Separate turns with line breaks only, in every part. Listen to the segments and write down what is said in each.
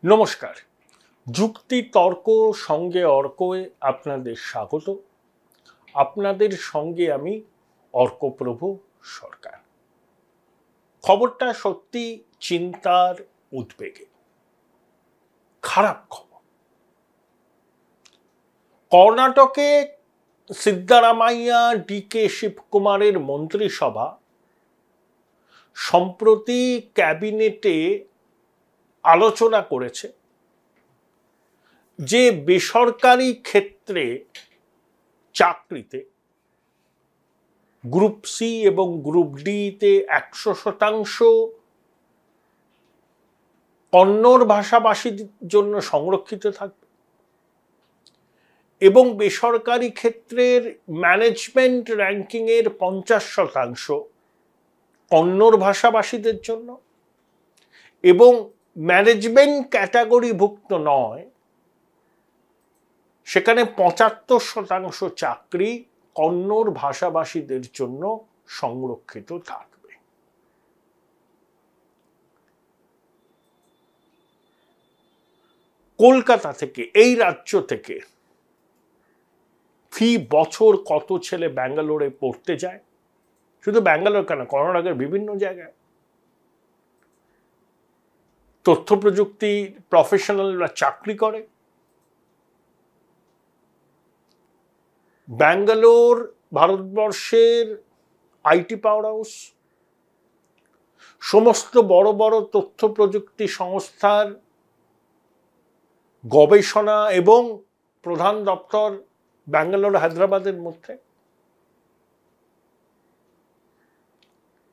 নমস্কার। যুক্তি তর্ক সঙ্গে অর্কয়ে আপনাদের স্বাগত। আপনাদের সঙ্গে আমি অর্কপ্রভু সরকার। খবরটা সত্যি চিন্তার উদ্বেগে। খারাপ খবর। কর্ণাটকে সিদ্দারামাইয়া ডিকে শিবকুমারের মন্ত্রিসভা সম্প্রতি ক্যাবিনেটে আলোচনা করেছে যে বেসরকারি ক্ষেত্রে চাকরিতে গ্রুপ সি এবং গ্রুপ ডিতে 100% কন্নড় ভাষাভাষীর জন্য সংরক্ষিত থাকবে এবং বেসরকারি ক্ষেত্রের ম্যানেজমেন্ট র্যাঙ্কিংয়ের 50% কন্নড় ভাষাভাষীদের জন্য এবং ম্যানেজমেন্ট ক্যাটাগরিভুক্ত নয় সেখানে 75% চাকরি কন্নড় ভাষাভাষীদের জন্য সংরক্ষিত থাকবে। কলকাতা থেকে, এই রাজ্য থেকে ফি বছর কত ছেলে ব্যাঙ্গালোরে পড়তে যায়, শুধু ব্যাঙ্গালোর কেন, কর্ণাটকের বিভিন্ন জায়গায় তথ্য প্রযুক্তি প্রফেশনালরা চাকরি করে। ব্যাঙ্গালোর ভারতবর্ষের আইটি পাওয়ার হাউস। সমস্ত বড় বড় তথ্য প্রযুক্তি সংস্থার গবেষণা এবং প্রধান দপ্তর ব্যাঙ্গালোর হায়দ্রাবাদের মধ্যে।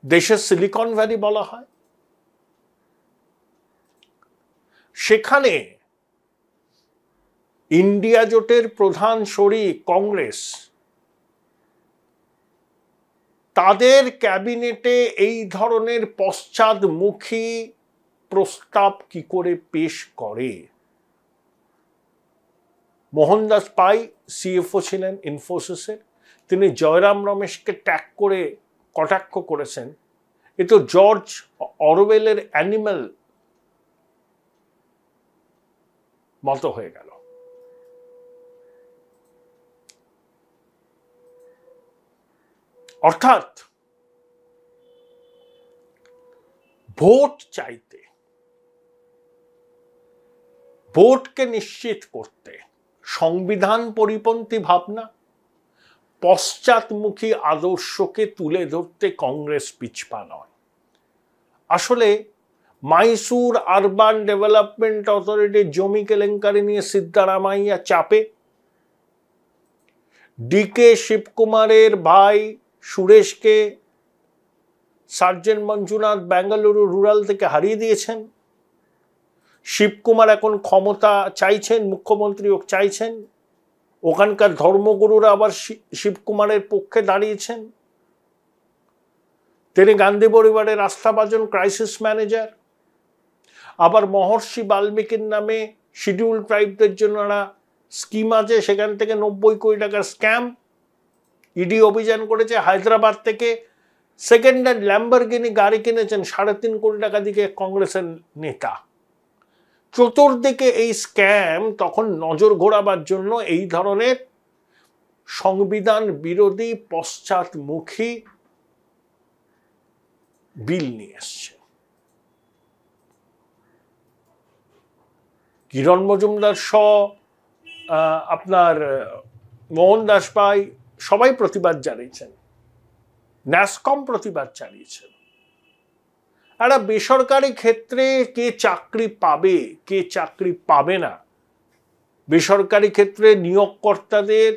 দেশের সিলিকন ভ্যালি বলা হয়। সেখানে ইন্ডিয়া জোটের প্রধান শরিক কংগ্রেস, তাদের ক্যাবিনেটে এই ধরনের পশ্চাদমুখী প্রস্তাব কি করে পেশ করে? মোহনদাস পাই সিএফও ছিলেন ইনফোসিসের, তিনি জয়রাম রমেশকে ট্যাগ করে কটাক্ষ করেছেন, এ তো জর্জ অরওয়েলের অ্যানিম্যাল মতো হয়ে গেল। অর্থাৎ ভোট চাইতে, ভোটকে নিশ্চিত করতে সংবিধান পরিপন্থী ভাবনা, পশ্চাৎমুখী আদর্শকে তুলে ধরতে কংগ্রেস পিছপা নয়। আসলে মাইসুর আরবান ডেভেলপমেন্ট অথরিটির জমি কেলেঙ্কারি নিয়ে সিদ্দারামাইয়া চাপে, ডিকে শিবকুমারের ভাই সুরেশকে সার্জেন্ট মঞ্জুনাথ বেঙ্গালুরু রুরাল থেকে হারিয়ে দিয়েছেন। শিবকুমার এখন ক্ষমতা চাইছেন, মুখ্যমন্ত্রী চাইছেন, ওখানকার ধর্মগুরুরা আবার শিবকুমারের পক্ষে দাঁড়িয়েছেন। তিনি গান্ধী পরিবারের আস্থাভাজন ক্রাইসিস ম্যানেজার। আবার মহর্ষি বাল্মীকির নামে শিডিউল ট্রাইবদের জন্য একটা স্কিম আছে, সেখান থেকে 90 কোটি টাকার স্ক্যাম। ইডি অভিযান করেছে। হায়দ্রাবাদ থেকে সেকেন্ড হ্যান্ড ল্যাম্বরগিনি গাড়ি কিনেছেন 3.5 কোটি টাকা দিয়ে কংগ্রেসের নেতা। চতুর্দিকে এই স্ক্যাম। তখন নজর ঘোরাবার জন্য এই ধরনের সংবিধান বিরোধী পশ্চাৎমুখী বিল নিয়ে এসছে। কিরণ মজুমদার আপনার মোহনদাস পাই সবাই প্রতিবাদ জানিয়েছেন, ন্যাসকম প্রতিবাদ চালিয়েছেন। একটা বেসরকারি ক্ষেত্রে কে চাকরি পাবে, কে চাকরি পাবে না, বেসরকারি ক্ষেত্রে নিয়োগকর্তাদের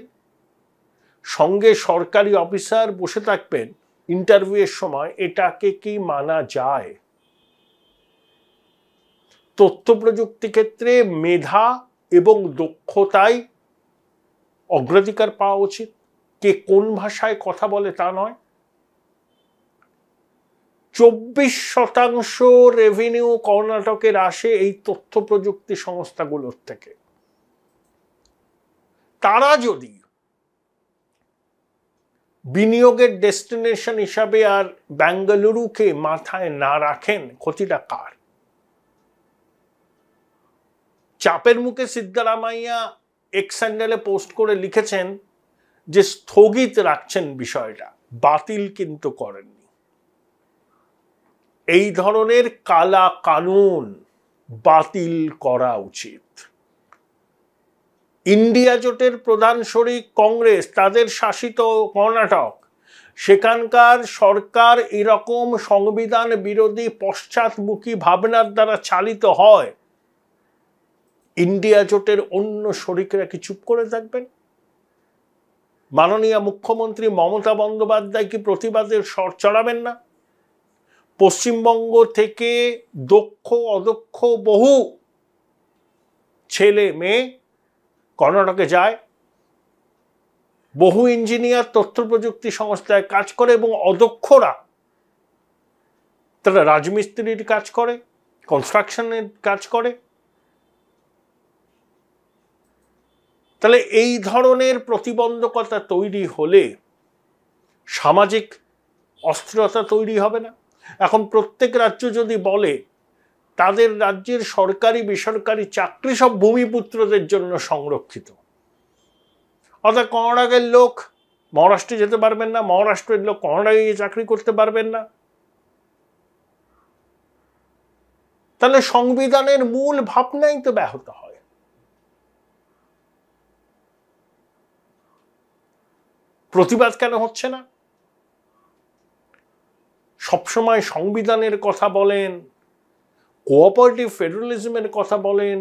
সঙ্গে সরকারি অফিসার বসে থাকবেন ইন্টারভিউয়ের সময়, এটাকে কি মানা যায়? তথ্য প্রযুক্তি ক্ষেত্রে মেধা এবং দক্ষতায় অগ্রাধিকার পাওয়া উচিত, কে কোন ভাষায় কথা বলে তা নয়। 24% রেভিনিউ কর্ণাটকের আসে এই তথ্য প্রযুক্তি সংস্থাগুলোর থেকে। তারা যদি বিনিয়োগের ডেস্টিনেশন হিসাবে আর বেঙ্গালুরুকে মাথায় না রাখেন, ক্ষতিটা কার? চাপের মুখে সিদ্ধারামাইয়া এক্স হ্যান্ডেলে পোস্ট করে লিখেছেন যে স্থগিত রাখছেন বিষয়টা, বাতিল কিন্তু করেননি। এই ধরনের কালা কানুন বাতিল করা উচিত। ইন্ডিয়া জোটের প্রধান শরিক কংগ্রেস, তাদের শাসিত কর্ণাটক, সেখানকার সরকার এরকম সংবিধান বিরোধী পশ্চাৎমুখী ভাবনার দ্বারা চালিত হয়, ইন্ডিয়া জোটের অন্য শরিকরা কি চুপ করে থাকবেন? মাননীয় মুখ্যমন্ত্রী মমতা বন্দ্যোপাধ্যায় কি প্রতিবাদের স্বর চড়াবেন না? পশ্চিমবঙ্গ থেকে দক্ষ অদক্ষ বহু ছেলে মেয়ে কর্ণাটকে যায়, বহু ইঞ্জিনিয়ার তথ্য প্রযুক্তি সংস্থায় কাজ করে এবং অদক্ষরা তারা রাজমিস্ত্রির কাজ করে, কনস্ট্রাকশনের কাজ করে। তাহলে এই ধরনের প্রতিবন্ধকতা তৈরি হলে সামাজিক অস্থিরতা তৈরি হবে না? এখন প্রত্যেক রাজ্য যদি বলে তাদের রাজ্যের সরকারি বেসরকারি চাকরি সব ভূমিপুত্রদের জন্য সংরক্ষিত, অর্থাৎ কর্ণাটকের লোক মহারাষ্ট্রে যেতে পারবেন না, মহারাষ্ট্রের লোক কর্ণাটকে গিয়ে চাকরি করতে পারবেন না, তাহলে সংবিধানের মূল ভাবনাই তো ব্যাহত হয়। প্রতিবাদ কেন হচ্ছে না? সবসময় সংবিধানের কথা বলেন, কোঅপারেটিভ ফেডারালিজমের কথা বলেন,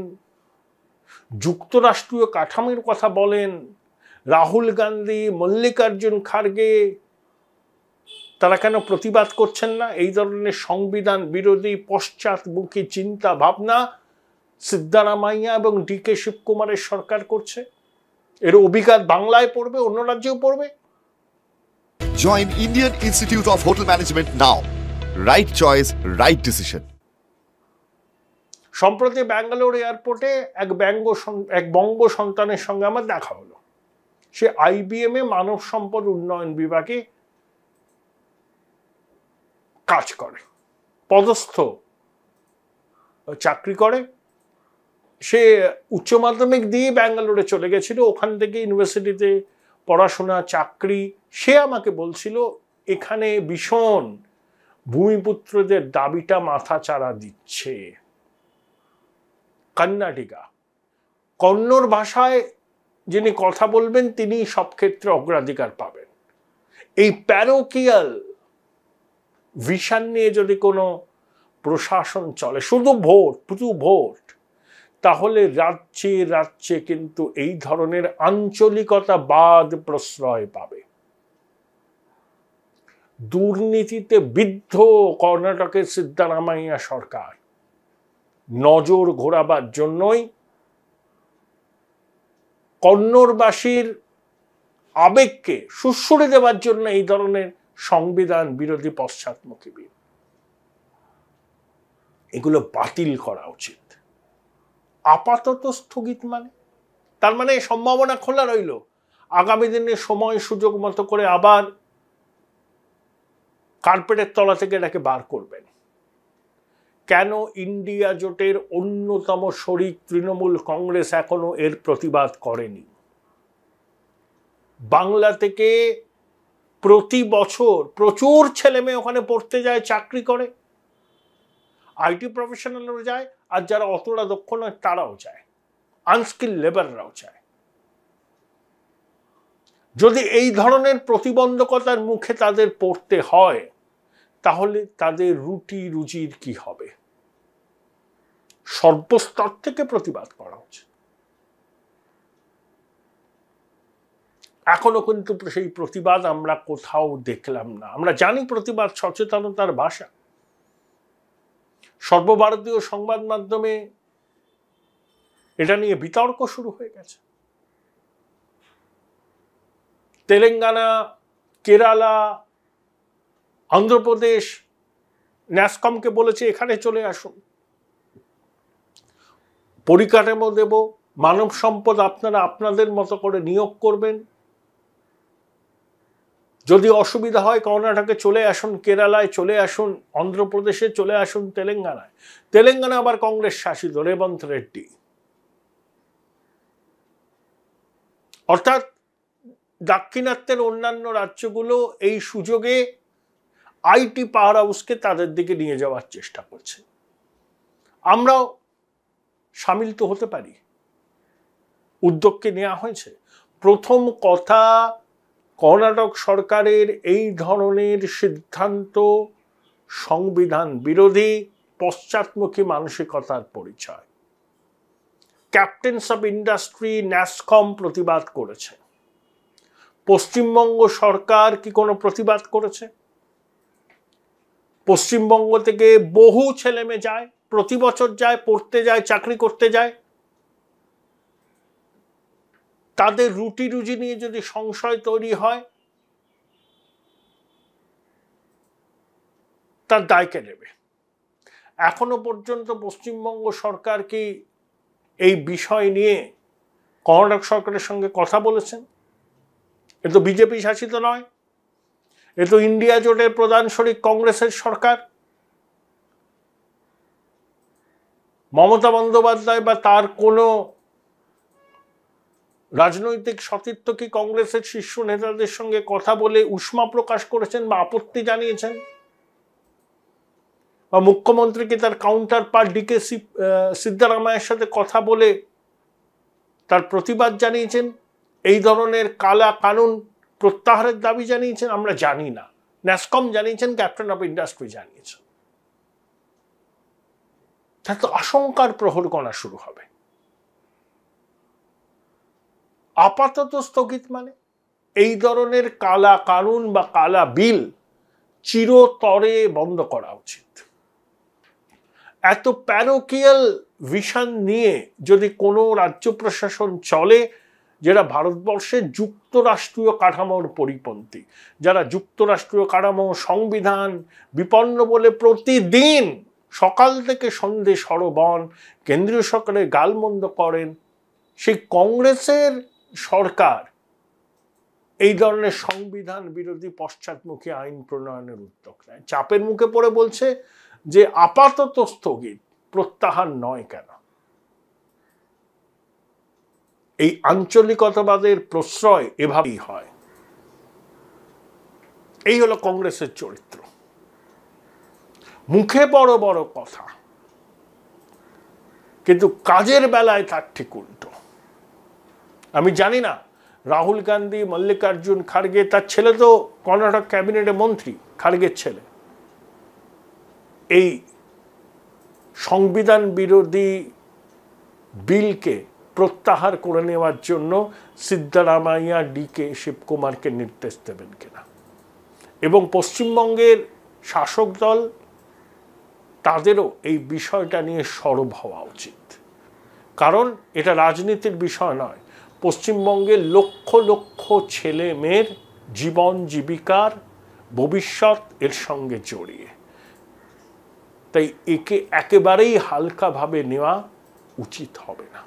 যুক্তরাষ্ট্রীয় কাঠামোর কথা বলেন, রাহুল গান্ধী, মল্লিকার্জুন খার্গে, তারা কেন প্রতিবাদ করছেন না? এই ধরনের সংবিধান বিরোধী পশ্চাৎমুখী চিন্তা ভাবনা সিদ্ধারামাইয়া এবং ডিকে শিবকুমারের সরকার করছে। এর অভিঘাত বাংলায় পড়বে, অন্য রাজ্যেও পড়বে।
Join Indian Institute of Hotel Management now. Right choice, right decision.
সম্প্রতি ব্যাঙ্গালোর এয়ারপোর্টে এক বঙ্গ সন্তানের সঙ্গে আমার দেখা হলো। সে IBM এ মানব সম্পদ উন্নয়ন বিভাগে কাজ করে, পদস্থ চাকরি করে। সে উচ্চ মাধ্যমিক দিয়ে ব্যাঙ্গালোরে চলে গেছিল, ওখান থেকে ইউনিভার্সিটিতে পড়াশোনা, চাকরি। সে আমাকে বলছিল এখানে ভীষণ ভূমিপুত্রদের দাবিটা মাথা চাড়া দিচ্ছে। কর্ণাটিকা, কন্নড় ভাষায় যিনি কথা বলবেন তিনি সব ক্ষেত্রে অগ্রাধিকার পাবেন। এই প্যারোকিয়াল ভিশন নিয়ে যদি কোনো প্রশাসন চলে, শুধু ভোট, তাহলে রাজ্যে রাজ্যে কিন্তু এই ধরনের আঞ্চলিকতাবাদ প্রশ্রয় পাবে। দুর্নীতিতে বিদ্ধ কর্ণাটকের সিদ্ধারামাইয়া সরকার নজর ঘোরাবার জন্যই কন্নড়বাসীর আবেগকে সুড়সুড়ে দেওয়ার জন্য এই ধরনের সংবিধান বিরোধী পশ্চাৎমুখী বিল, এগুলো বাতিল করা উচিত। আপাতত স্থগিত তার মানে সম্ভাবনা খোলা রইল, আগামী দিনে সময় সুযোগ মতো করে আবার কার্পেটের তলা থেকে এটাকে বার করবেন। কেন ইন্ডিয়া জোটের অন্যতম শরিক তৃণমূল কংগ্রেস এখনো এর প্রতিবাদ করেনি? বাংলা থেকে প্রতি বছর প্রচুর ছেলে মেয়ে ওখানে পড়তে যায়, চাকরি করে, IT প্রফেশনালরা যায়, আর যারা অতটা দক্ষ নয় তারাও যায়, আনস্কিল লেবাররাও যায়। যদি এই ধরনের প্রতিবন্ধকতার মুখে তাদের পড়তে হয়, তাহলে তাদের রুটি রুজির কি হবে? সর্বস্তর থেকে প্রতিবাদ করা উচিত। এখনো কিন্তু সেই প্রতিবাদ আমরা কোথাও দেখলাম না। আমরা জানি প্রতিবাদ সচেতনতার ভাষা। সর্বভারতীয় সংবাদ মাধ্যমে এটা নিয়ে বিতর্ক শুরু হয়ে গেছে। তেলেঙ্গানা, কেরালা, অন্ধ্রপ্রদেশ ন্যাসকমকে বলেছে এখানে চলে আসুন, পরিকাঠামো দেব, মানব সম্পদ আপনারা আপনাদের মতো করে নিয়োগ করবেন, যদি অসুবিধা হয় কর্ণাটকে চলে আসুন, কেরালায় চলে আসুন, অন্ধ্রপ্রদেশে চলে আসুন, তেলেঙ্গানায়। তেলেঙ্গানা আবার কংগ্রেস শাসিত, রেবন্ত রেড্ডি। অর্থাৎ দাক্ষিণাত্যের অন্যান্য রাজ্যগুলো এই সুযোগে আইটি পাওয়ার হাউসকে তাদের দিকে নিয়ে যাওয়ার চেষ্টা করছে। আমরাও সামিল তো হতে পারি, উদ্যোগকে নেওয়া হয়েছে। প্রথম কথা, কর্ণাটক সরকারের এই ধরনের সিদ্ধান্ত সংবিধান বিরোধী, পশ্চাৎমুখী মানসিকতার পরিচয়। ক্যাপ্টেন্স অফ ইন্ডাস্ট্রি, ন্যাসকম প্রতিবাদ করেছে। পশ্চিমবঙ্গ সরকার কি কোনো প্রতিবাদ করেছে? পশ্চিমবঙ্গ থেকে বহু ছেলে মেয়ে যায়, প্রতি বছর যায়, পড়তে যায়, চাকরি করতে যায়। তাদের রুটি রুজি নিয়ে যদি সংশয় তৈরি হয়, তার দায় কে নেবে? এখনো পর্যন্ত পশ্চিমবঙ্গ সরকার কি এই বিষয় নিয়ে কর্ণাটক সরকারের সঙ্গে কথা বলেছেন? এ তো বিজেপি শাসিত নয়, এ তো ইন্ডিয়া জোটের প্রধান শরিক কংগ্রেসের সরকার। মমতা বন্দ্যোপাধ্যায় বা তার কোনো রাজনৈতিক সতীর্থ কি কংগ্রেসের শীর্ষ নেতাদের সঙ্গে কথা বলে উষ্মা প্রকাশ করেছেন বা আপত্তি জানিয়েছেন? বা মুখ্যমন্ত্রী কি তার কাউন্টার পার্ট ডিকে সিদ্ধারামায়ের সাথে কথা বলে তার প্রতিবাদ জানিয়েছেন, এই ধরনের কালা কানুন প্রত্যাহারের দাবি জানিয়েছেন? আমরা জানি না। ন্যাসকম জানিয়েছেন, ক্যাপ্টেন অফ ইন্ডাস্ট্রি জানিয়েছেন। তা তো আশঙ্কার প্রহর গণা শুরু হবে। আপাতত স্থগিত মানে এই ধরনের কালা কানুন বা কালা বিল চিরতরে বন্ধ করা উচিত। এত প্যারোকিয়াল ভিশন নিয়ে যদি কোনো রাজ্য প্রশাসন চলে, যারা ভারতবর্ষের যুক্তরাষ্ট্রীয় কাঠামোর পরিপন্থী, যারা যুক্তরাষ্ট্রীয় কাঠামো, সংবিধান বিপন্ন বলে প্রতিদিন সকাল থেকে সন্ধে সরবন কেন্দ্রীয় সরকারের গালমন্দ করেন, সেই কংগ্রেসের সরকার এই ধরনের সংবিধান বিরোধী পশ্চাৎমুখী আইন প্রণয়নের উদ্যোগ নেয়। চাপের মুখে পড়ে বলছে যে আপাতত স্থগিত, প্রত্যাহার নয় কেন? এই আঞ্চলিকতাবাদের প্রশ্রয় এভাবেই হয়। এই হলো কংগ্রেসের চরিত্র। মুখে বড় বড় কথা, কিন্তু কাজের বেলায় তার ঠিক উল্টো। আমি জানি না, রাহুল গান্ধী, মল্লিকার্জুন খার্গে, তার ছেলে তো কর্ণাটক ক্যাবিনেটে মন্ত্রী, খার্গের ছেলে, এই সংবিধান বিরোধী বিলকে প্রত্যাহার করে নেওয়ার জন্য সিদ্ধারামাইয়া, ডিকে শিবকুমারকে নির্দেশ দেবেন কিনা, এবং পশ্চিমবঙ্গের শাসক দল তাদেরও এই বিষয়টা নিয়ে সরব হওয়া উচিত। কারণ এটা রাজনীতির বিষয় নয়, পশ্চিমবঙ্গের লক্ষ লক্ষ ছেলে মেয়ের জীবন জীবিকার ভবিষ্যৎ এর সঙ্গে জড়িয়ে। তাই একে একেবারেই হালকাভাবে নেওয়া উচিত হবে না।